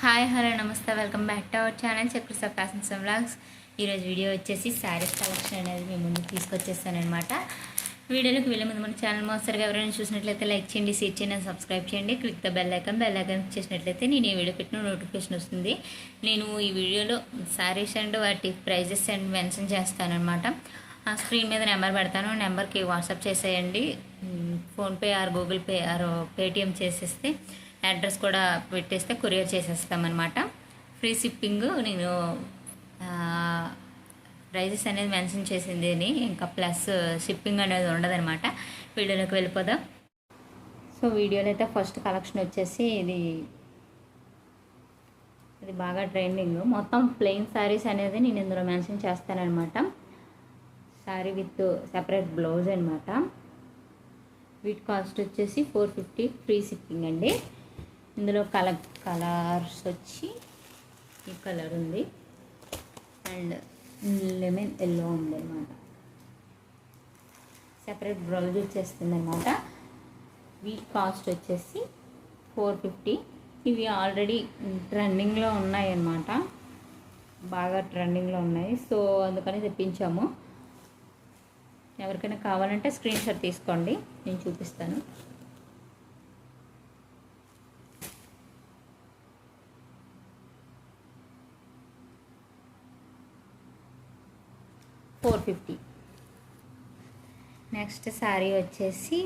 Hi hello నమస్తే welcome back to our channel Chakrasa fashions and vlogs. ఈరోజు video వచ్చేసి sarees collection అనేది మీ ముందుకు తీసుకొచ్చేస్తానమాట. వీడియోలోకి వెళ్ళే ముందు మన ఛానల్ మోస్తరుగా ఎవరైనా చూసినట్లయితే లైక్ చేయండి, షేర్ చేయండి, సబ్స్క్రైబ్ చేయండి. క్లిక్ ద బెల్ ఐకాన్ చేసినట్లయితే నేను ఈ వీడియో పెట్టిన నోటిఫికేషన్ వస్తుంది. నేను ఈ వీడియోలో శారీస్ అండ్ వాటి ప్రైజెస్ అండ్ మెన్షన్ చేస్తానమాట. ఆ స్క్రీన్ మీద నెంబర్ పెడతాను, నెంబర్కి వాట్సాప్ చేసేయండి. PhonePe are Google pay are Paytm చేసేస్తే అడ్రస్ కూడా పెట్టేస్తే కొరియర్ చేసేస్తామన్నమాట. ఫ్రీ షిప్పింగ్ నేను ప్రైజెస్ అనేది మెన్షన్ చేసింది అని, ఇంకా ప్లస్ షిప్పింగ్ అనేది ఉండదన్నమాట. వీడియోలోకి వెళ్ళిపోదాం. సో వీడియోలో అయితే ఫస్ట్ కలెక్షన్ వచ్చేసి ఇది బాగా ట్రెండింగ్. మొత్తం ప్లెయిన్ శారీస్ అనేది నేను ఇందులో మెన్షన్ చేస్తానమాట. శారీ విత్ సెపరేట్ బ్లౌజ్ అనమాట. వీటి కాస్ట్ వచ్చేసి 450 ఫ్రీ షిప్పింగ్ అండి. ఇందులో కలర్స్ వచ్చి ఈ కలర్ ఉంది అండ్ లెమన్ ఎల్లో ఉంది అనమాట. సెపరేట్ బ్లౌజ్ వచ్చేస్తుంది అనమాట. వీటి కాస్ట్ వచ్చేసి 450. ఇవి ఆల్రెడీ ట్రెండింగ్లో ఉన్నాయి అన్నమాట, బాగా ట్రెండింగ్లో ఉన్నాయి. సో అందుకని తెప్పించాము. ఎవరికైనా కావాలంటే స్క్రీన్ షాట్ తీసుకోండి, నేను చూపిస్తాను. $450. నెక్స్ట్ శారీ వచ్చేసి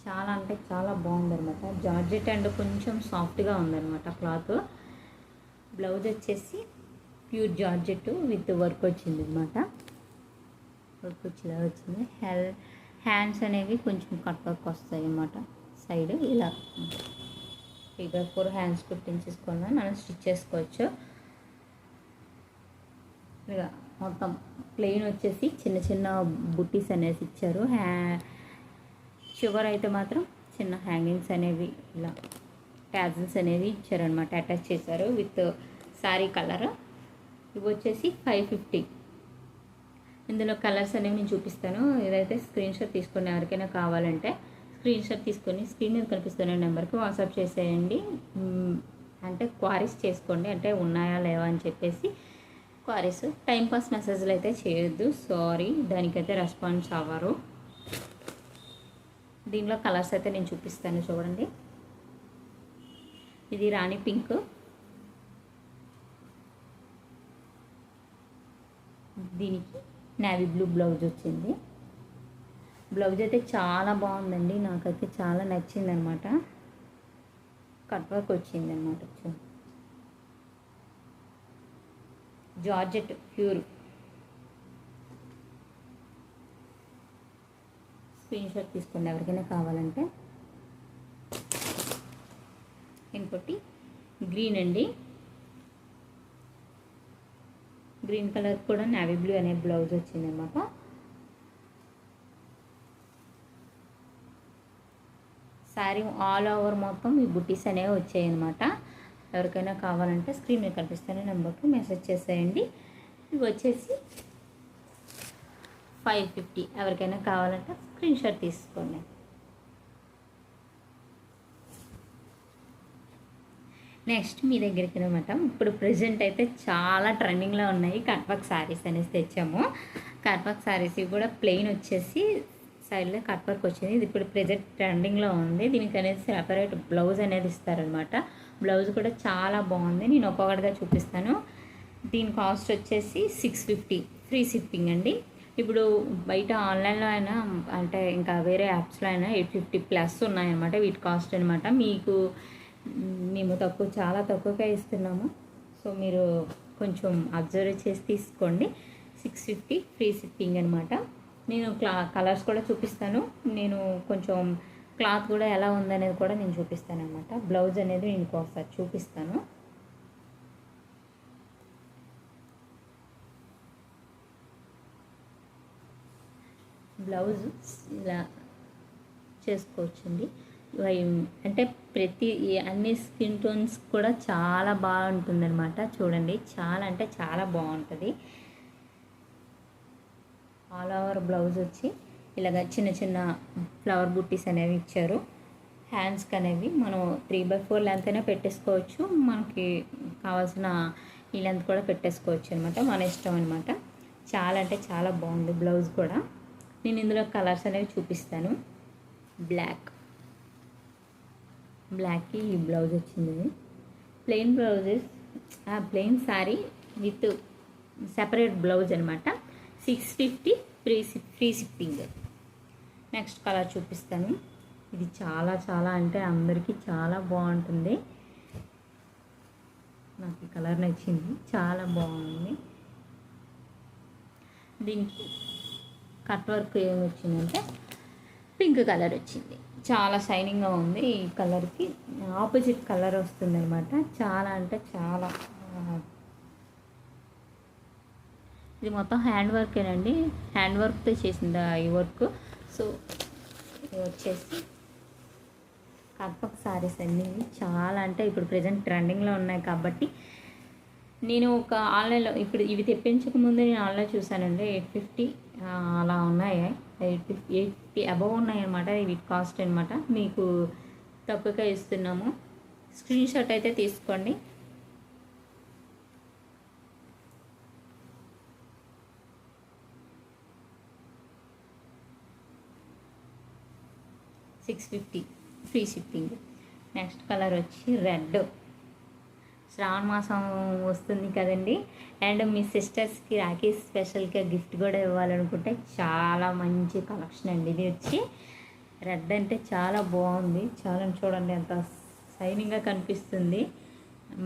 చాలా అంటే చాలా బాగుందన్నమాట. జార్జెట్ అండ్ కొంచెం సాఫ్ట్గా ఉందన్నమాట క్లాత్. బ్లౌజ్ వచ్చేసి ప్యూర్ జార్జెట్ విత్ వర్క్ వచ్చింది అనమాట. వర్క్ వచ్చేలా వచ్చింది. హ్యాండ్స్ అనేవి కొంచెం కట్ వర్క్ వస్తాయి అన్నమాట. సైడ్ ఇలా ఫిగర్ 4 హ్యాండ్స్ కుట్టించేసుకున్నా మనం స్టిచ్ చేసుకోవచ్చు. ఇక మొత్తం ప్లెయిన్ వచ్చేసి చిన్న చిన్న బుట్టీస్ అనేసి ఇచ్చారు. షుగర్ అయితే మాత్రం చిన్న హ్యాంగింగ్స్ అనేవి ఇలా ట్యాజిల్స్ అనేవి ఇచ్చారనమాట, అటాచ్ చేశారు విత్ శారీ కలర్. ఇవి వచ్చేసి 550. ఇందులో కలర్స్ అనేవి నేను చూపిస్తాను. ఇదైతే స్క్రీన్ షాట్ తీసుకొని ఎవరికైనా కావాలంటే స్క్రీన్ షాట్ తీసుకొని స్క్రీన్ మీద కనిపిస్తున్న నెంబర్కి వాట్సాప్ చేసేయండి. అంటే క్వారీస్ చేసుకోండి, అంటే ఉన్నాయా లేవా అని చెప్పేసి క్వారీస్. టైంపాస్ మెసేజ్లు అయితే చేయొద్దు, సారీ, దానికైతే రెస్పాన్స్ అవ్వరు. దీనిలో కలర్స్ అయితే నేను చూపిస్తాను చూడండి. ఇది రాణి పింక్, దీనికి నేవీ బ్లూ బ్లౌజ్ వచ్చింది. బ్లౌజ్ అయితే చాలా బాగుందండి, నాకైతే చాలా నచ్చింది అనమాట. కట్ వర్క్ వచ్చింది అనమాట. Georgette pure. స్క్రీన్ షాట్ తీసుకోండి ఎవరికైనా కావాలంటే. ఇంకోటి గ్రీన్ అండి, గ్రీన్ కలర్ కూడా నేవీ బ్లూ అనే బ్లౌజ్ వచ్చిందన్నమాట. శారీ ఆల్ ఓవర్ మొత్తం ఈ బుట్టీస్ అనేవి వచ్చాయి అన్నమాట. ఎవరికైనా కావాలంటే స్క్రీన్ మీద కనిపిస్తున్న నెంబర్కి మెసేజ్ చేసేయండి. ఇవి వచ్చేసి 550. ఎవరికైనా కావాలంటే స్క్రీన్ షాట్ తీసుకోండి. నెక్స్ట్ మీ దగ్గరికి అనమాట. ఇప్పుడు ప్రజెంట్ అయితే చాలా ట్రెండింగ్లో ఉన్నాయి కట్ వర్క్ శారీస్ అనేసి తెచ్చాము. కట్ వర్క్ శారీస్ కూడా ప్లెయిన్ వచ్చేసి సైడ్లో కట్ వర్క్ వచ్చింది. ఇది ఇప్పుడు ప్రజెంట్ ట్రెండింగ్లో ఉంది. దీనికి అనేది సెపరేట్ బ్లౌజ్ అనేది ఇస్తారనమాట. బ్లౌజ్ కూడా చాలా బాగుంది, నేను ఒక్కొక్కటిగా చూపిస్తాను. దీని కాస్ట్ వచ్చేసి 650 ఫ్రీ షిప్పింగ్ అండి. ఇప్పుడు బయట ఆన్లైన్లో అయినా అంటే ఇంకా వేరే యాప్స్లో అయినా 850 ప్లస్ ఉన్నాయన్నమాట వీటి కాస్ట్ అనమాట. మేము చాలా తక్కువగా ఇస్తున్నాము, సో మీరు కొంచెం అబ్జర్వ్ చేసి తీసుకోండి. 650 ఫ్రీ షిప్పింగ్ అనమాట. నేను కలర్స్ కూడా చూపిస్తాను. నేను కొంచెం క్లాత్ కూడా ఎలా ఉందనేది కూడా నేను చూపిస్తాను అనమాట. బ్లౌజ్ అనేది నేను ఒకసారి చూపిస్తాను. బ్లౌజ్ ఇలా చేసుకోవచ్చండి. అంటే అన్ని స్కిన్ టోన్స్ కూడా చాలా బాగుంటుంది అనమాట. చూడండి, చాలా అంటే చాలా బాగుంటుంది. ఆల్ ఓవర్ బ్లౌజ్ వచ్చి ఇలాగ చిన్న చిన్న ఫ్లవర్ బుట్టీస్ అనేవి ఇచ్చారు. హ్యాండ్స్కి అనేవి మనం 3/4 లెంత్ అయినా పెట్టేసుకోవచ్చు, మనకి కావాల్సిన ఈ లెంత్ కూడా పెట్టేసుకోవచ్చు అనమాట, మన ఇష్టం అనమాట. చాలా అంటే చాలా బాగుంది బ్లౌజ్ కూడా. నేను ఇందులో కలర్స్ అనేవి చూపిస్తాను. బ్లాక్కి ఈ బ్లౌజ్ వచ్చింది. Plain blouses, plain sari with separate blouse అనమాట. 650 ఫ్రీ షిప్పింగ్. నెక్స్ట్ కలర్ చూపిస్తాను. ఇది చాలా చాలా అంటే అందరికీ చాలా బాగుంటుంది. నాకు ఈ కలర్ నచ్చింది, చాలా బాగుంది. దీనికి కట్ వర్క్ ఏమి వచ్చిందంటే పింక్ కలర్ వచ్చింది. చాలా షైనింగ్గా ఉంది. ఈ కలర్కి ఆపోజిట్ కలర్ వస్తుంది అనమాట. చాలా అంటే చాలా. ఇది మొత్తం హ్యాండ్ వర్కేనండి, హ్యాండ్ వర్క్తో చేసింది ఈ వర్క్. సో ఇది వచ్చేసి కట్వర్క్ శారీస్ అన్నీ చాలా అంటే ఇప్పుడు ప్రజెంట్ ట్రెండింగ్లో ఉన్నాయి కాబట్టి నేను ఒక ఆన్లైన్లో ఇప్పుడు ఇవి తెప్పించక ముందు నేను ఆన్లైన్ చూసానండి. 850 అలా ఉన్నాయి, 850 అబవ్ ఉన్నాయి అనమాట. ఇవి కాస్ట్ అనమాట. మీకు తక్కువగా ఇస్తున్నాము. స్క్రీన్ షాట్ అయితే తీసుకోండి. $650 ఫ్రీ షిప్పింగ్. నెక్స్ట్ కలర్ వచ్చి రెడ్. శ్రావణ మాసం వస్తుంది కదండి, అండ్ మీ సిస్టర్స్కి రాఖీ స్పెషల్గా గిఫ్ట్ కూడా ఇవ్వాలనుకుంటే చాలా మంచి కలెక్షన్ అండి. ఇది వచ్చి రెడ్ అంటే చాలా బాగుంది. చాలా చూడండి ఎంత షైనింగ్గా కనిపిస్తుంది.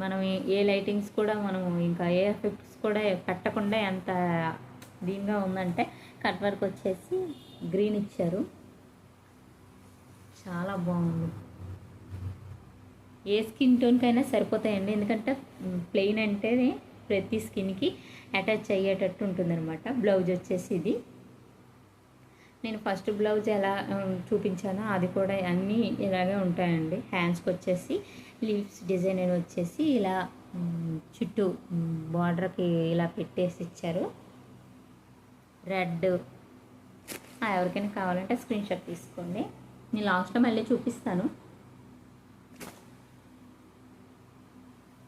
మనం ఏ లైటింగ్స్ కూడా మనం ఇంకా ఏ ఎఫెక్ట్స్ కూడా పెట్టకుండా ఎంత దీనిగా ఉందంటే కట్ వర్క్ వచ్చేసి గ్రీన్ ఇచ్చారు. చాలా బాగుంది. ఏ స్కిన్ టోన్కైనా సరిపోతాయండి, ఎందుకంటే ప్లెయిన్ అంటే ప్రతి స్కిన్కి అటాచ్ అయ్యేటట్టు ఉంటుందన్నమాట. బ్లౌజ్ వచ్చేసి ఇది నేను ఫస్ట్ బ్లౌజ్ ఎలా చూపించానో అది కూడా అన్నీ ఇలాగే ఉంటాయండి. హ్యాండ్స్కి వచ్చేసి లీవ్స్ డిజైన్ అని వచ్చేసి ఇలా చుట్టూ బార్డర్కి ఇలా పెట్టేసి ఇచ్చారు. రెడ్. ఎవరికైనా కావాలంటే స్క్రీన్ షాట్ తీసుకోండి. నేను లాస్ట్లో మళ్ళీ చూపిస్తాను.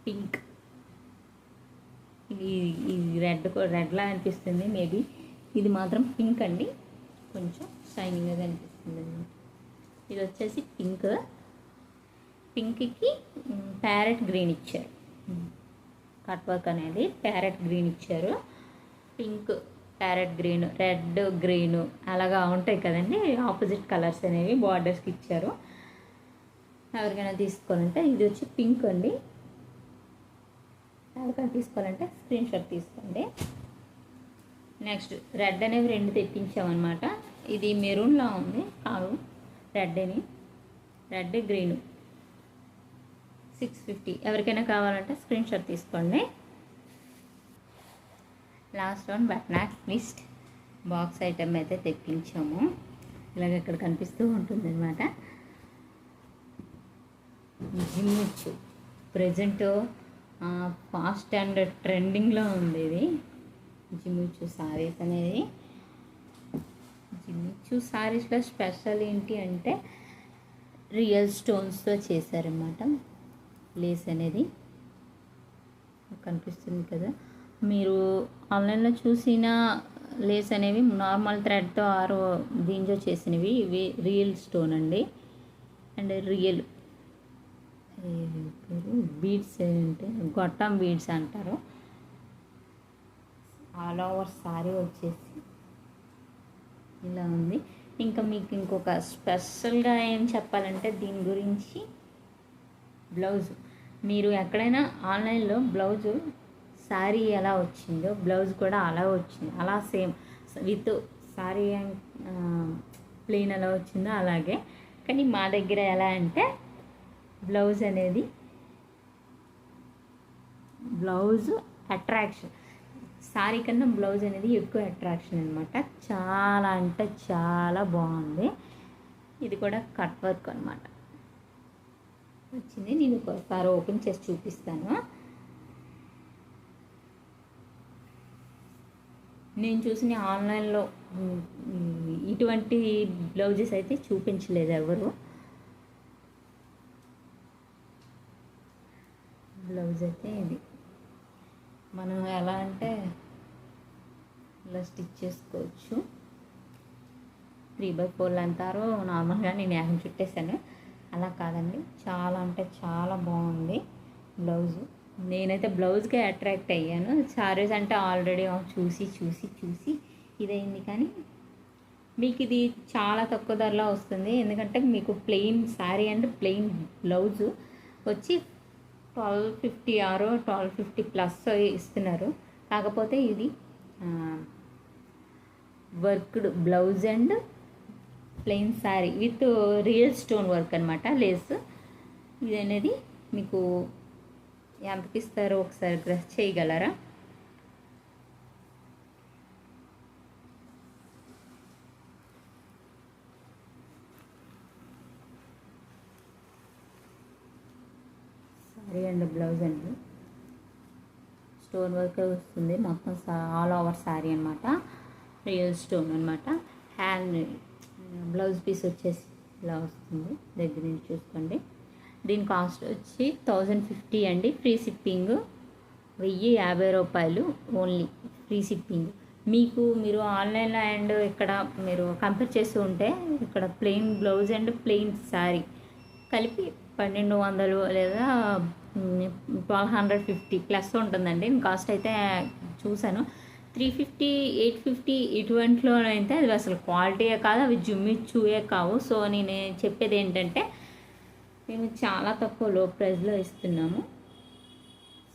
పింక్. ఇది రెడ్లా అనిపిస్తుంది మేబీ. ఇది మాత్రం పింక్ అండి, కొంచెం షైనింగ్గా అనిపిస్తుంది అన్నమాట. ఇది వచ్చేసి పింక్కి ప్యారెట్ గ్రీన్ ఇచ్చారు. కట్ వర్క్ అనేది ప్యారెట్ గ్రీన్ ఇచ్చారు. Pink, parrot green, red, green అలాగా ఉంటాయి కదండి. ఆపోజిట్ కలర్స్ అనేవి బార్డర్స్కి ఇచ్చారు. ఎవరికైనా తీసుకోవాలంటే ఇది వచ్చి పింక్ అండి. ఎవరికైనా తీసుకోవాలంటే స్క్రీన్ షాట్ తీసుకోండి. నెక్స్ట్ రెడ్ అనేవి 2 తెప్పించామన్నమాట. ఇది మెరూన్లా ఉంది, కాదు రెడ్ గ్రీను. 650. ఎవరికైనా కావాలంటే స్క్రీన్ షాట్ తీసుకోండి. Last one but not list box item అయితే తెప్పించాము. ఇలాగ ఇక్కడ కనిపిస్తూ ఉంటుంది అనమాట. జిమ్మిచ్చు ప్రజెంట్ ఫాస్ట్ అండ్ ట్రెండింగ్లో ఉంది ఇది జిమ్మిచ్చు సారీస్ అనేది. జిమ్మిచ్చు సారీస్లో స్పెషల్ ఏంటి అంటే రియల్ స్టోన్స్తో చేశారన్నమాట. లేస్ అనేది కనిపిస్తుంది కదా. మీరు ఆన్లైన్లో చూసిన లేస్ అనేవి నార్మల్ థ్రెడ్తో ఆరు దీంతో చేసినవి. ఇవి రియల్ స్టోన్ అండి. అండ్ రియల్ బీడ్స్ అంటే గొట్టం బీడ్స్ అంటారు. ఆల్ ఓవర్ సారీ వచ్చేసి ఇలా ఉంది. ఇంకా మీకు ఇంకొక స్పెషల్గా ఏం చెప్పాలంటే దీని గురించి బ్లౌజ్. మీరు ఎక్కడైనా ఆన్లైన్లో బ్లౌజు శారీ ఎలా వచ్చిందో బ్లౌజ్ కూడా అలా వచ్చింది, అలా సేమ్ విత్ శారీ ప్లెయిన్ ఎలా వచ్చిందో అలాగే. కానీ మా దగ్గర ఎలా అంటే బ్లౌజ్ అనేది అట్రాక్షన్, శారీ కన్నా బ్లౌజ్ అనేది ఎక్కువ అట్రాక్షన్ అనమాట. చాలా అంటే చాలా బాగుంది. ఇది కూడా కట్ వర్క్ అనమాట వచ్చింది. నేను ఒకసారి ఓపెన్ చేసి చూపిస్తాను. నేను చూసిన ఆన్లైన్లో ఇటువంటి బ్లౌజెస్ అయితే చూపించలేదు ఎవరు. బ్లౌజ్ అయితే ఇది మనం ఎలా అంటే ఇలా స్టిచ్ చేసుకోవచ్చు. 3/4 అంటారు నార్మల్గా, నేను యాభై చుట్టేసాను. అలా కాదండి, చాలా అంటే చాలా బాగుంది బ్లౌజు. నేనైతే బ్లౌజ్కే అట్రాక్ట్ అయ్యాను. శారీస్ అంటే ఆల్రెడీ చూసి ఇదైంది. కానీ మీకు ఇది చాలా తక్కువ ధరలో వస్తుంది. ఎందుకంటే మీకు plain sari and plain blouse వచ్చి 1250 ఆరో 1250 ప్లస్ ఇస్తున్నారు. కాకపోతే ఇది worked blouse and plain sari with real stone work అనమాట, లేస్. ఇది అనేది మీకు ఎంతకి ఇస్తారో ఒకసారి గ్రెస్ చేయగలరా? శారీ అండ్ బ్లౌజ్ అండి, స్టోన్ వర్క్ వస్తుంది మొత్తం, ఆల్ ఓవర్ శారీ అనమాట, రియల్ స్టోన్ అనమాట. హ్యాండ్ బ్లౌజ్ పీస్ వచ్చేసి ఇలా వస్తుంది, దగ్గర నుంచి చూసుకోండి. దీని కాస్ట్ వచ్చి 1050 అండి. ఫ్రీ షిప్పింగ్ 1050 రూపాయలు ఓన్లీ, ఫ్రీ షిప్పింగ్. మీరు ఆన్లైన్లో అండ్ ఇక్కడ మీరు కంపేర్ చేస్తూ ఉంటే ఇక్కడ plain blouse and plain sari కలిపి 1200 లేదా 1250 ప్లస్ ఉంటుందండి. కాస్ట్ అయితే చూశాను 350, 850 ఇటువంటిలో అయితే అది అసలు క్వాలిటీయే కాదు, అవి జుమ్మిచ్చుయే కావు. సో నేను చెప్పేది ఏంటంటే మేము చాలా తక్కువ లో ప్రైస్లో ఇస్తున్నాము.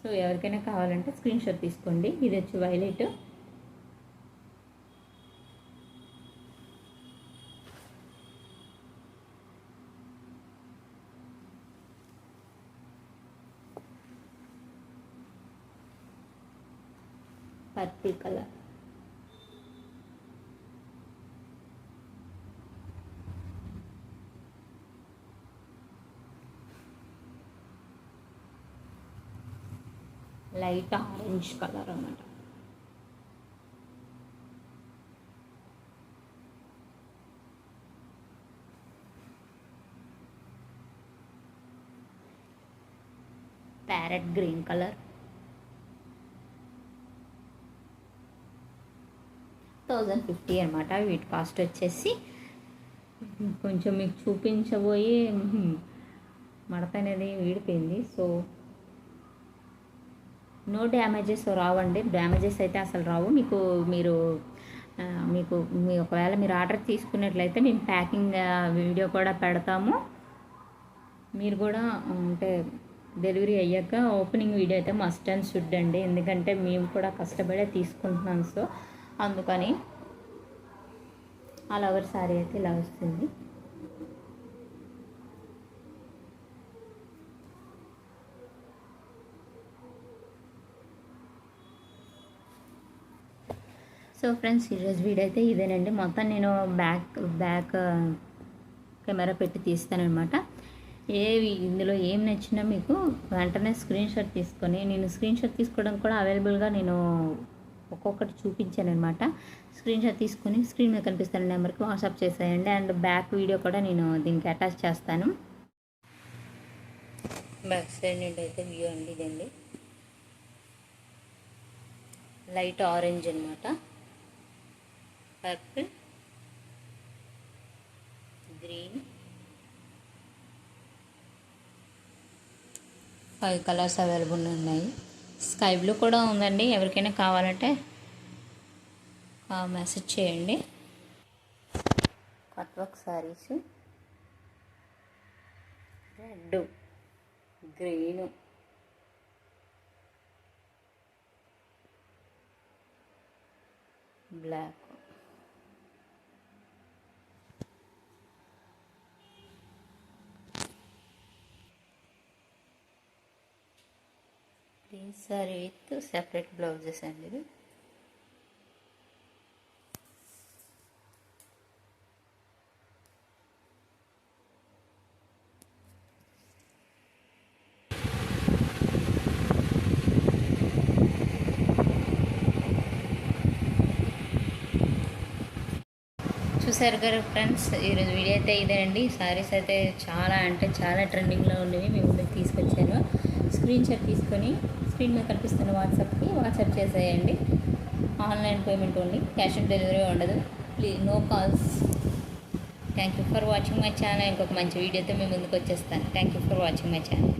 సో ఎవరికైనా కావాలంటే స్క్రీన్ షాట్ తీసుకోండి. ఇది వచ్చి violet, purple colour, light orange colour అన్నమాట. ప్యారెట్ గ్రీన్ కలర్, 1050 అనమాట. వీటి కాస్ట్ వచ్చేసి కొంచెం మీకు చూపించబోయి మడత అనేది వీడిపోయింది. సో నో డ్యామేజెస్ రావండి, డ్యామేజెస్ అయితే అసలు రావు. ఒకవేళ మీరు ఆర్డర్ తీసుకున్నట్లయితే మేము ప్యాకింగ్ వీడియో కూడా పెడతాము. మీరు కూడా అంటే డెలివరీ అయ్యాక ఓపెనింగ్ వీడియో అయితే మస్ట్ అండ్ షుడ్ అండి, ఎందుకంటే మేము కూడా కష్టపడే తీసుకుంటున్నాం. సో అందుకని ఆల్ ఓవర్ శారీ అయితే ఇలా వస్తుంది. సో ఫ్రెండ్స్, ఈరోజు వీడియో అయితే ఇదేనండి. మొత్తం నేను బ్యాక్ కెమెరా పెట్టి తీస్తానమాట. ఇందులో ఏం నచ్చినా మీకు వెంటనే స్క్రీన్ షాట్ తీసుకొని, నేను స్క్రీన్ షాట్ తీసుకోవడం కూడా అవైలబుల్గా నేను ఒక్కొక్కటి చూపించాను అనమాట. స్క్రీన్ షాట్ తీసుకొని స్క్రీన్ మీద కనిపిస్తున్న నెంబర్కి వాట్సాప్ చేసేయండి. అండ్ బ్యాక్ వీడియో కూడా నేను దీనికి అటాచ్ చేస్తాను. బ్యాక్ సైడ్ నుండి అయితే వ్యూ అండి ఇదండి, లైట్ ఆరెంజ్ అనమాట, పర్పుల్, గ్రీన్, 5 కలర్స్ అవైలబుల్ ఉన్నాయి. స్కై బ్లూ కూడా ఉందండి, ఎవరికైనా కావాలంటే మెసేజ్ చేయండి. Cut work saris, red, green, black, green sari with separate blouses అండి ఇవి. చూసారు కదా ఫ్రెండ్స్, ఈరోజు వీడియో అయితే ఇదేనండి. శారీస్ అయితే చాలా అంటే చాలా ట్రెండింగ్లో ఉండేవి మేము తీసుకొచ్చాను. స్క్రీన్ షాట్ తీసుకొని స్క్రీన్ మీద కనిపిస్తున్న వాట్సాప్కి వాట్సాప్ చేసేయండి. Online payment only, cash on delivery ఉండదు. Please no calls. Thank you for watching my channel. ఇంకొక మంచి వీడియోతో మేము ముందుకు వచ్చేస్తాను. Thank you for watching my channel.